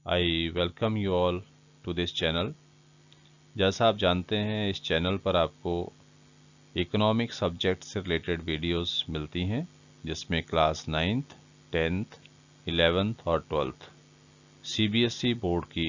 I welcome you all to this channel. जैसा आप जानते हैं, इस चैनल पर आपको इकोनॉमिक सब्जेक्ट से रिलेटेड वीडियोस मिलती हैं, जिसमें क्लास 9th, 10th, 11th और 12th सीबीएसई बोर्ड की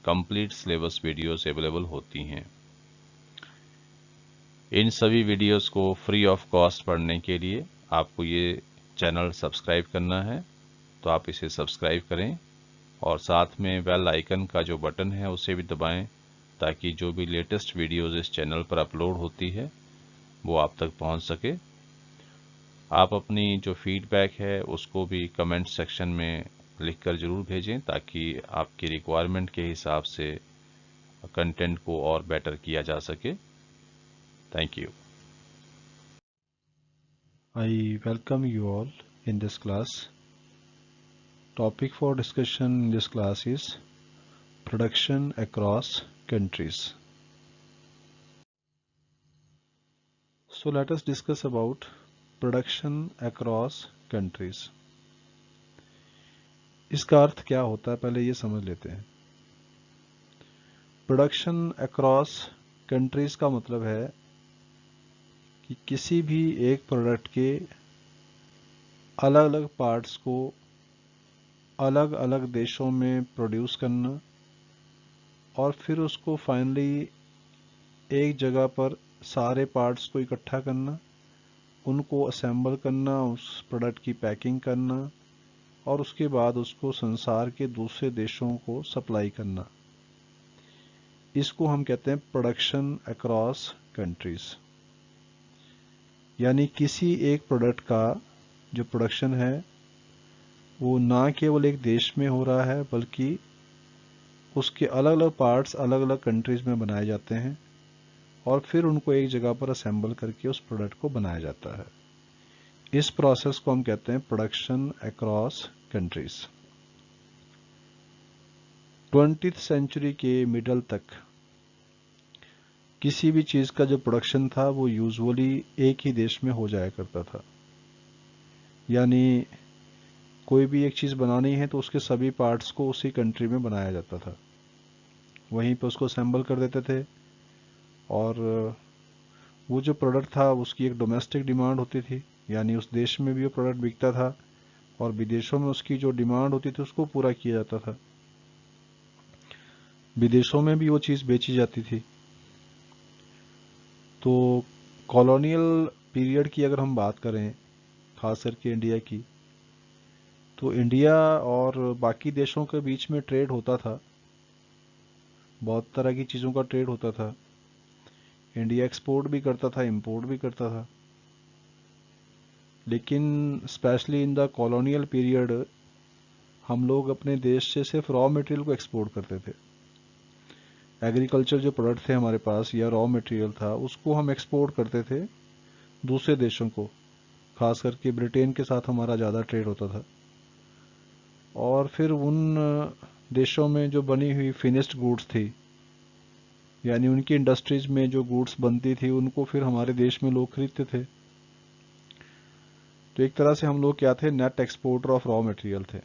कंप्लीट सिलेबस वीडियोस अवेलेबल होती हैं। इन सभी वीडियोस को फ्री ऑफ कॉस्ट पढ़ने के लिए आपको ये चैनल सब्सक्राइब करना है, तो आप इसे सब्सक्राइब करें और साथ में बेल आइकन का जो बटन है उसे भी दबाएं, ताकि जो भी लेटेस्ट वीडियोस इस चैनल पर अपलोड होती है वो आप तक पहुंच सके। आप अपनी जो फीडबैक है उसको भी कमेंट सेक्शन में लिखकर ज़रूर भेजें, ताकि आपकी रिक्वायरमेंट के हिसाब से कंटेंट को और बेटर किया जा सके। Thank you. I welcome you all in this class. Topic for discussion in this class is production across countries. So let us discuss about production across countries. इसका अर्थ क्या होता है, पहले ये समझ लेते हैं। प्रोडक्शन अक्रॉस कंट्रीज का मतलब है कि किसी भी एक प्रोडक्ट के अलग अलग पार्ट्स को अलग अलग देशों में प्रोड्यूस करना और फिर उसको फाइनली एक जगह पर सारे पार्ट्स को इकट्ठा करना, उनको असेंबल करना, उस प्रोडक्ट की पैकिंग करना और उसके बाद उसको संसार के दूसरे देशों को सप्लाई करना। इसको हम कहते हैं प्रोडक्शन अक्रॉस कंट्रीज। यानी किसी एक प्रोडक्ट का जो प्रोडक्शन है वो ना केवल एक देश में हो रहा है, बल्कि उसके अलग अलग पार्ट्स अलग अलग कंट्रीज में बनाए जाते हैं और फिर उनको एक जगह पर असेंबल करके उस प्रोडक्ट को बनाया जाता है। इस प्रोसेस को हम कहते हैं production across countries. 20th century के मिडल तक किसी भी चीज का जो प्रोडक्शन था वो यूजुअली एक ही देश में हो जाया करता था। यानी कोई भी एक चीज बनानी है तो उसके सभी पार्ट्स को उसी कंट्री में बनाया जाता था, वहीं पे उसको असेंबल कर देते थे और वो जो प्रोडक्ट था उसकी एक डोमेस्टिक डिमांड होती थी, यानी उस देश में भी वो प्रोडक्ट बिकता था और विदेशों में उसकी जो डिमांड होती थी उसको पूरा किया जाता था। विदेशों में भी वो चीज़ बेची जाती थी। तो कॉलोनियल पीरियड की अगर हम बात करें, खास करके इंडिया की, तो इंडिया और बाकी देशों के बीच में ट्रेड होता था, बहुत तरह की चीज़ों का ट्रेड होता था। इंडिया एक्सपोर्ट भी करता था, इंपोर्ट भी करता था। लेकिन specially in the colonial period हम लोग अपने देश से सिर्फ रॉ मटेरियल को एक्सपोर्ट करते थे। एग्रीकल्चर जो प्रोडक्ट थे हमारे पास या रॉ मटेरियल था उसको हम एक्सपोर्ट करते थे दूसरे देशों को, खास करके ब्रिटेन के साथ हमारा ज़्यादा ट्रेड होता था। और फिर उन देशों में जो बनी हुई फिनिश्ड गुड्स थी, यानी उनकी इंडस्ट्रीज में जो गुड्स बनती थी, उनको फिर हमारे देश में लोग खरीदते थे। तो एक तरह से हम लोग क्या थे, net exporter of raw material थे।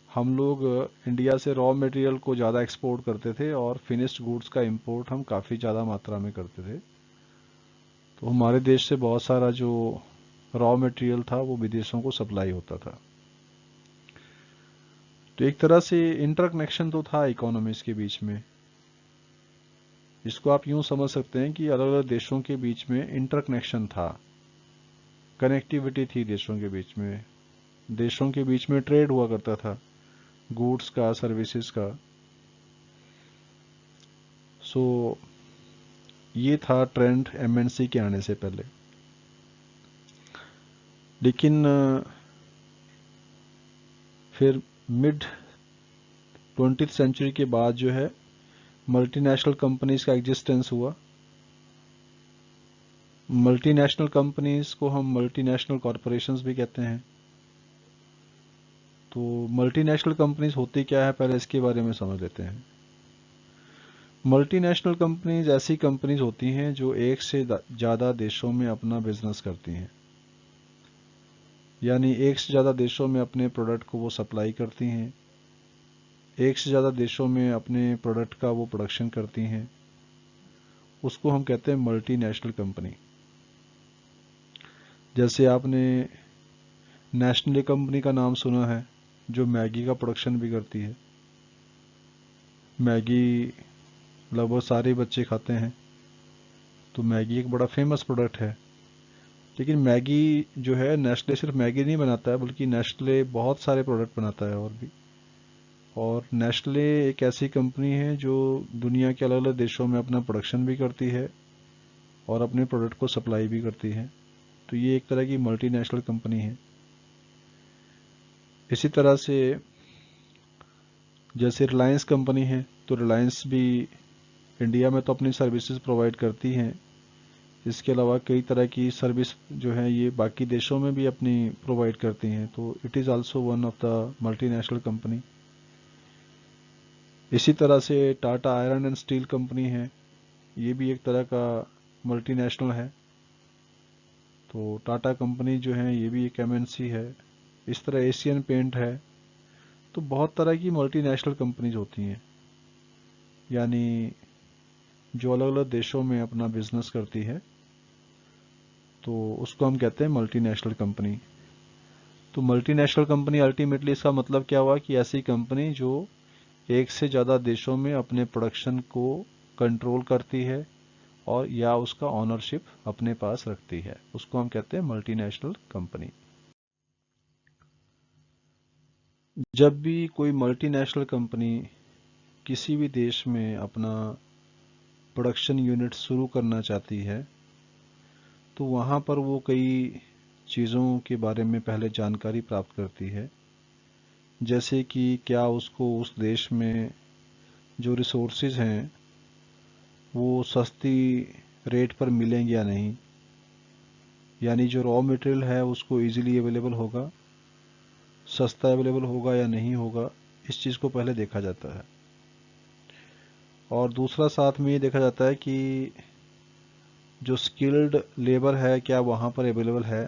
हम लोग इंडिया से रॉ मटेरियल को ज़्यादा एक्सपोर्ट करते थे और फिनिश्ड गुड्स का इंपोर्ट हम काफ़ी ज़्यादा मात्रा में करते थे। तो हमारे देश से बहुत सारा जो रॉ मटेरियल था वो विदेशों को सप्लाई होता था। तो एक तरह से इंटरकनेक्शन तो था इकोनॉमीज के बीच में। इसको आप यूं समझ सकते हैं कि अलग अलग देशों के बीच में इंटरकनेक्शन था, कनेक्टिविटी थी देशों के बीच में। देशों के बीच में ट्रेड हुआ करता था, गुड्स का, सर्विसेज का। सो ये था ट्रेंड एमएनसी के आने से पहले। लेकिन फिर मिड 20th सेंचुरी के बाद जो है मल्टीनेशनल कंपनीज का एग्जिस्टेंस हुआ। मल्टीनेशनल कंपनीज को हम मल्टीनेशनल कॉरपोरेशंस भी कहते हैं। तो मल्टीनेशनल कंपनीज होती क्या है, पहले इसके बारे में समझ लेते हैं। मल्टीनेशनल कंपनीज ऐसी कंपनीज होती हैं जो एक से ज़्यादा देशों में अपना बिजनेस करती हैं, यानी एक से ज़्यादा देशों में अपने प्रोडक्ट को वो सप्लाई करती हैं। एक से ज़्यादा देशों में अपने प्रोडक्ट का वो प्रोडक्शन करती हैं, उसको हम कहते हैं मल्टीनेशनल कंपनी। जैसे आपने नेस्ले कंपनी का नाम सुना है, जो मैगी का प्रोडक्शन भी करती है। मैगी लगभग सारे बच्चे खाते हैं, तो मैगी एक बड़ा फेमस प्रोडक्ट है। लेकिन मैगी जो है, नेस्ले सिर्फ मैगी नहीं बनाता है, बल्कि नेस्ले बहुत सारे प्रोडक्ट बनाता है और भी। और नेस्ले एक ऐसी कंपनी है जो दुनिया के अलग अलग देशों में अपना प्रोडक्शन भी करती है और अपने प्रोडक्ट को सप्लाई भी करती है। तो ये एक तरह की मल्टीनेशनल कंपनी है। इसी तरह से जैसे रिलायंस कंपनी है, तो रिलायंस भी इंडिया में तो अपनी सर्विसेज प्रोवाइड करती हैं, इसके अलावा कई तरह की सर्विस जो है ये बाकी देशों में भी अपनी प्रोवाइड करती हैं। तो it is also one of the multinational company. इसी तरह से Tata iron and steel company है, ये भी एक तरह का मल्टीनेशनल है। तो टाटा कंपनी जो है ये भी एक एमएनसी है। इस तरह एशियन पेंट है। तो बहुत तरह की मल्टीनेशनल कंपनीज होती हैं, यानी जो अलग अलग देशों में अपना बिजनेस करती है, तो उसको हम कहते हैं मल्टीनेशनल कंपनी। तो मल्टीनेशनल कंपनी अल्टीमेटली इसका मतलब क्या हुआ कि ऐसी कंपनी जो एक से ज़्यादा देशों में अपने प्रोडक्शन को कंट्रोल करती है और या उसका ऑनरशिप अपने पास रखती है, उसको हम कहते हैं मल्टीनेशनल कंपनी। जब भी कोई मल्टीनेशनल कंपनी किसी भी देश में अपना प्रोडक्शन यूनिट शुरू करना चाहती है, तो वहाँ पर वो कई चीज़ों के बारे में पहले जानकारी प्राप्त करती है। जैसे कि क्या उसको उस देश में जो रिसोर्सेज हैं वो सस्ती रेट पर मिलेंगे या नहीं, यानी जो रॉ मटेरियल है उसको इजीली अवेलेबल होगा, सस्ता अवेलेबल होगा या नहीं होगा, इस चीज़ को पहले देखा जाता है। और दूसरा साथ में ये देखा जाता है कि जो स्किल्ड लेबर है क्या वहाँ पर अवेलेबल है,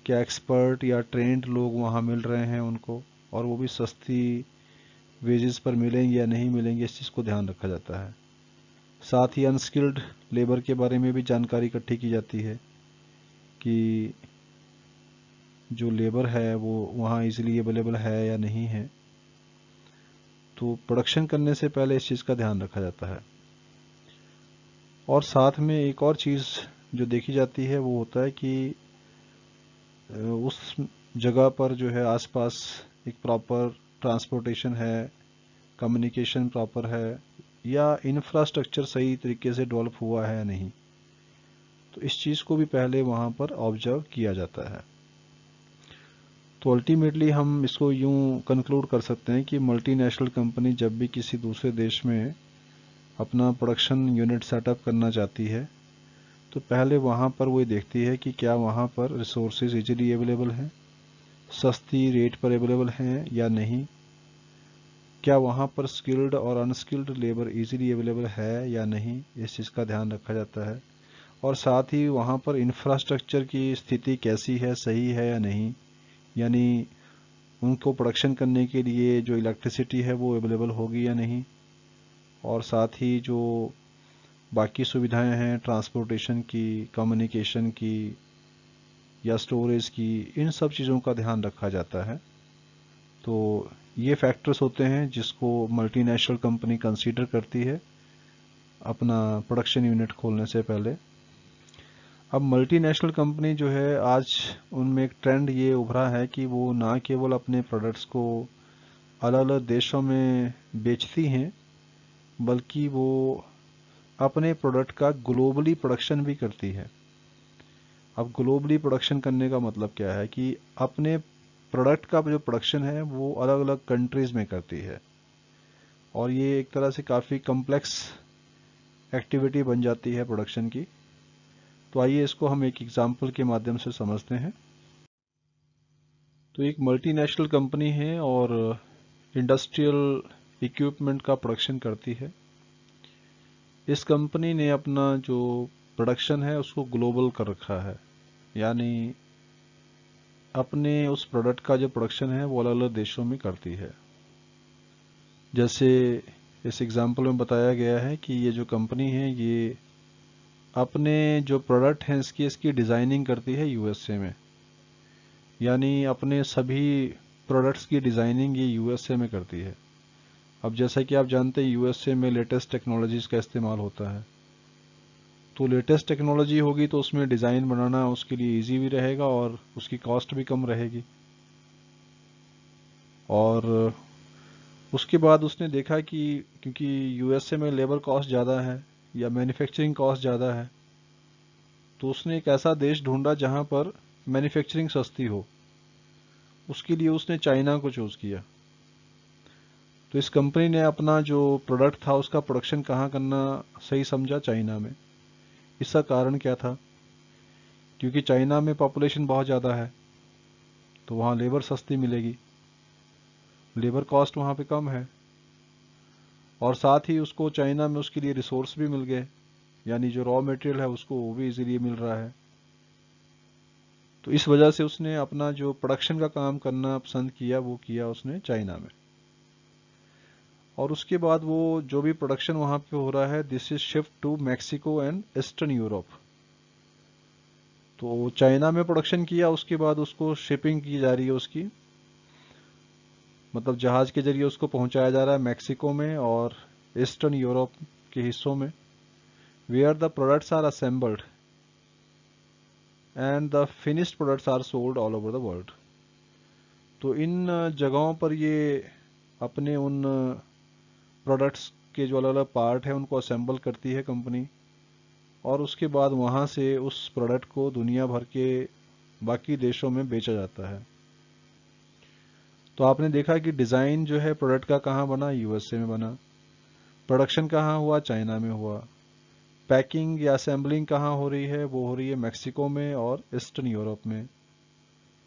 क्या एक्सपर्ट या ट्रेंड लोग वहाँ मिल रहे हैं उनको, और वो भी सस्ती वेजेस पर मिलेंगे या नहीं मिलेंगे, इस चीज़ को ध्यान रखा जाता है। साथ ही अनस्किल्ड लेबर के बारे में भी जानकारी इकट्ठी की जाती है कि जो लेबर है वो वहाँ इजीली अवेलेबल है या नहीं है। तो प्रोडक्शन करने से पहले इस चीज़ का ध्यान रखा जाता है। और साथ में एक और चीज़ जो देखी जाती है वो होता है कि उस जगह पर जो है आसपास एक प्रॉपर ट्रांसपोर्टेशन है, कम्युनिकेशन प्रॉपर है, या इंफ्रास्ट्रक्चर सही तरीके से डेवलप हुआ है या नहीं। तो इस चीज़ को भी पहले वहाँ पर ऑब्जर्व किया जाता है। तो अल्टीमेटली हम इसको यूँ कंक्लूड कर सकते हैं कि मल्टीनेशनल कंपनी जब भी किसी दूसरे देश में अपना प्रोडक्शन यूनिट सेटअप करना चाहती है, तो पहले वहाँ पर वो देखती है कि क्या वहाँ पर रिसोर्सेज इजीली अवेलेबल हैं, सस्ती रेट पर अवेलेबल हैं या नहीं, क्या वहाँ पर स्किल्ड और अनस्किल्ड लेबर इजीली अवेलेबल है या नहीं, इस चीज़ का ध्यान रखा जाता है। और साथ ही वहाँ पर इंफ्रास्ट्रक्चर की स्थिति कैसी है, सही है या नहीं, यानी उनको प्रोडक्शन करने के लिए जो इलेक्ट्रिसिटी है वो अवेलेबल होगी या नहीं, और साथ ही जो बाकी सुविधाएं हैं ट्रांसपोर्टेशन की, कम्युनिकेशन की या स्टोरेज की, इन सब चीज़ों का ध्यान रखा जाता है। तो ये फैक्टर्स होते हैं जिसको मल्टीनेशनल कंपनी कंसीडर करती है अपना प्रोडक्शन यूनिट खोलने से पहले। अब मल्टीनेशनल कंपनी जो है आज उनमें एक ट्रेंड ये उभरा है कि वो ना केवल अपने प्रोडक्ट्स को अलग अलग देशों में बेचती हैं, बल्कि वो अपने प्रोडक्ट का ग्लोबली प्रोडक्शन भी करती है। अब ग्लोबली प्रोडक्शन करने का मतलब क्या है कि अपने प्रोडक्ट का जो प्रोडक्शन है वो अलग अलग कंट्रीज़ में करती है, और ये एक तरह से काफ़ी कम्प्लेक्स एक्टिविटी बन जाती है प्रोडक्शन की। तो आइए इसको हम एक एग्जांपल के माध्यम से समझते हैं। तो एक मल्टीनेशनल कंपनी है और इंडस्ट्रियल इक्विपमेंट का प्रोडक्शन करती है। इस कंपनी ने अपना जो प्रोडक्शन है उसको ग्लोबल कर रखा है, यानी अपने उस प्रोडक्ट का जो प्रोडक्शन है वो अलग अलग देशों में करती है। जैसे इस एग्जांपल में बताया गया है कि ये जो कंपनी है ये अपने जो प्रोडक्ट हैं इसकी डिज़ाइनिंग करती है यूएसए में, यानी अपने सभी प्रोडक्ट्स की डिज़ाइनिंग ये यूएसए में करती है। अब जैसा कि आप जानते हैं यूएसए में लेटेस्ट टेक्नोलॉजीज़ का इस्तेमाल होता है, तो लेटेस्ट टेक्नोलॉजी होगी तो उसमें डिज़ाइन बनाना उसके लिए इजी भी रहेगा और उसकी कॉस्ट भी कम रहेगी। और उसके बाद उसने देखा कि क्योंकि यूएसए में लेबर कॉस्ट ज़्यादा है या मैन्युफैक्चरिंग कॉस्ट ज़्यादा है, तो उसने एक ऐसा देश ढूंढा जहां पर मैन्युफैक्चरिंग सस्ती हो। उसके लिए उसने चाइना को चूज़ किया। तो इस कंपनी ने अपना जो प्रोडक्ट था उसका प्रोडक्शन कहाँ करना सही समझा, चाइना में। इसका कारण क्या था? क्योंकि चाइना में पॉपुलेशन बहुत ज़्यादा है तो वहाँ लेबर सस्ती मिलेगी, लेबर कॉस्ट वहाँ पे कम है, और साथ ही उसको चाइना में उसके लिए रिसोर्स भी मिल गए, यानी जो रॉ मटेरियल है उसको वो भी इजीली मिल रहा है। तो इस वजह से उसने अपना जो प्रोडक्शन का काम करना पसंद किया वो किया उसने चाइना में। और उसके बाद वो जो भी प्रोडक्शन वहाँ पे हो रहा है this is shift to Mexico and eastern Europe. तो चाइना में प्रोडक्शन किया, उसके बाद उसको शिपिंग की जा रही है उसकी, मतलब जहाज के जरिए उसको पहुंचाया जा रहा है मैक्सिको में और ईस्टर्न यूरोप के हिस्सों में, where the products are assembled and the finished products are sold all over the world. तो इन जगहों पर ये अपने उन प्रोडक्ट्स के जो अलग अलग पार्ट हैं उनको असेंबल करती है कंपनी, और उसके बाद वहाँ से उस प्रोडक्ट को दुनिया भर के बाकी देशों में बेचा जाता है। तो आपने देखा कि डिज़ाइन जो है प्रोडक्ट का कहाँ बना, यूएसए में बना। प्रोडक्शन कहाँ हुआ, चाइना में हुआ। पैकिंग या असेंबलिंग कहाँ हो रही है, वो हो रही है मैक्सिको में और ईस्टर्न यूरोप में,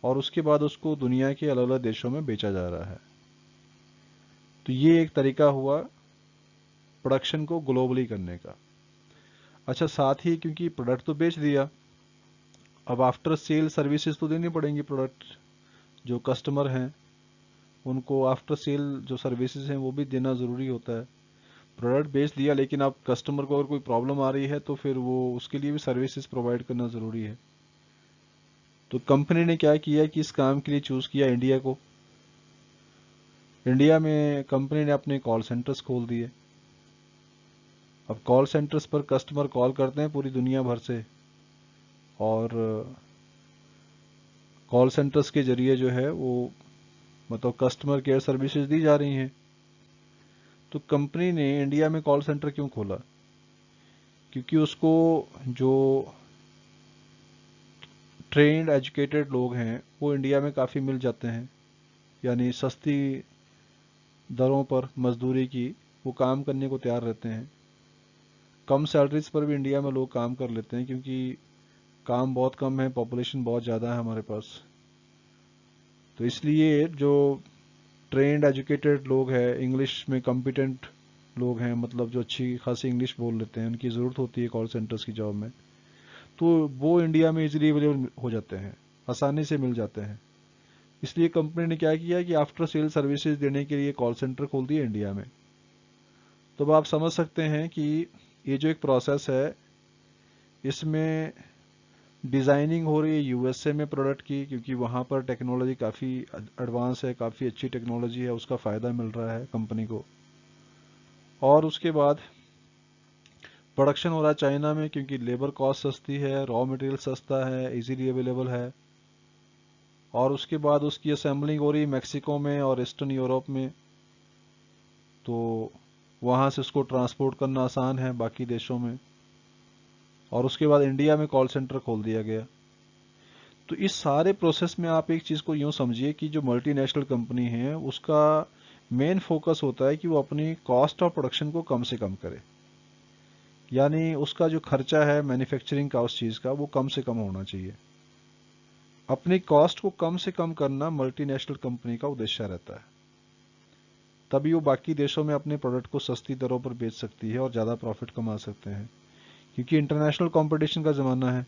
और उसके बाद उसको दुनिया के अलग अलग देशों में बेचा जा रहा है। तो ये एक तरीका हुआ प्रोडक्शन को ग्लोबली करने का। अच्छा, साथ ही क्योंकि प्रोडक्ट तो बेच दिया, अब आफ्टर सेल सर्विसेज तो देनी पड़ेंगी। प्रोडक्ट जो कस्टमर हैं उनको आफ्टर सेल जो सर्विसेज हैं वो भी देना ज़रूरी होता है। प्रोडक्ट बेच दिया लेकिन अब कस्टमर को अगर कोई प्रॉब्लम आ रही है तो फिर वो उसके लिए भी सर्विसेज प्रोवाइड करना ज़रूरी है। तो कंपनी ने क्या किया कि इस काम के लिए चूज़ किया इंडिया को। इंडिया में कंपनी ने अपने कॉल सेंटर्स खोल दिए। अब कॉल सेंटर्स पर कस्टमर कॉल करते हैं पूरी दुनिया भर से, और कॉल सेंटर्स के जरिए जो है वो मतलब कस्टमर केयर सर्विसेज दी जा रही हैं। तो कंपनी ने इंडिया में कॉल सेंटर क्यों खोला? क्योंकि उसको जो ट्रेन्ड एजुकेटेड लोग हैं वो इंडिया में काफ़ी मिल जाते हैं, यानी सस्ती दरों पर मजदूरी की वो काम करने को तैयार रहते हैं। कम सैलरीज पर भी इंडिया में लोग काम कर लेते हैं क्योंकि काम बहुत कम है, पॉपुलेशन बहुत ज़्यादा है हमारे पास। तो इसलिए जो ट्रेन्ड एजुकेटेड लोग हैं, इंग्लिश में कॉम्पिटेंट लोग हैं, मतलब जो अच्छी खासी इंग्लिश बोल लेते हैं, उनकी ज़रूरत होती है कॉल सेंटर्स की जॉब में, तो वो इंडिया में इजीली अवेलेबल हो जाते हैं, आसानी से मिल जाते हैं। इसलिए कंपनी ने क्या किया कि आफ्टर सेल सर्विसेज देने के लिए कॉल सेंटर खोल दिए इंडिया में। तो अब आप समझ सकते हैं कि ये जो एक प्रोसेस है इसमें डिज़ाइनिंग हो रही है यूएसए में प्रोडक्ट की, क्योंकि वहाँ पर टेक्नोलॉजी काफ़ी एडवांस है, काफ़ी अच्छी टेक्नोलॉजी है, उसका फ़ायदा मिल रहा है कंपनी को। और उसके बाद प्रोडक्शन हो रहा है चाइना में क्योंकि लेबर कॉस्ट सस्ती है, रॉ मटेरियल सस्ता है, इजीली अवेलेबल है। और उसके बाद उसकी असेंबलिंग हो रही है मैक्सिको में और ईस्टर्न यूरोप में, तो वहाँ से उसको ट्रांसपोर्ट करना आसान है बाकी देशों में। और उसके बाद इंडिया में कॉल सेंटर खोल दिया गया। तो इस सारे प्रोसेस में आप एक चीज़ को यूँ समझिए कि जो मल्टीनेशनल कंपनी है उसका मेन फोकस होता है कि वो अपनी कॉस्ट ऑफ प्रोडक्शन को कम से कम करे, यानी उसका जो खर्चा है मैन्युफैक्चरिंग का उस चीज़ का वो कम से कम होना चाहिए। अपनी कॉस्ट को कम से कम करना मल्टीनेशनल कंपनी का उद्देश्य रहता है, तभी वो बाकी देशों में अपने प्रोडक्ट को सस्ती दरों पर बेच सकती है और ज़्यादा प्रॉफिट कमा सकते हैं। क्योंकि इंटरनेशनल कंपटीशन का ज़माना है,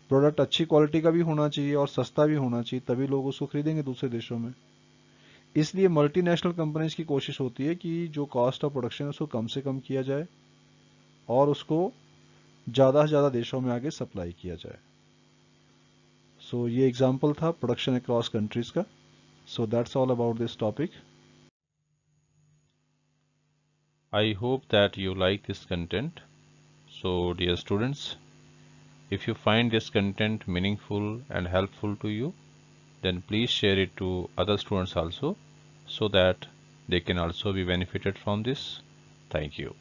प्रोडक्ट अच्छी क्वालिटी का भी होना चाहिए और सस्ता भी होना चाहिए, तभी लोग उसको खरीदेंगे दूसरे देशों में। इसलिए मल्टीनेशनल कंपनीज की कोशिश होती है कि जो कॉस्ट ऑफ प्रोडक्शन है उसको कम से कम किया जाए और उसको ज़्यादा से ज़्यादा देशों में आगे सप्लाई किया जाए। सो ये एग्जांपल था प्रोडक्शन अक्रॉस कंट्रीज का। So that's all about this topic. I hope that you like this content. So dear students, if you find this content meaningful and helpful to you, then please share it to other students also, so that they can also be benefited from this. Thank you.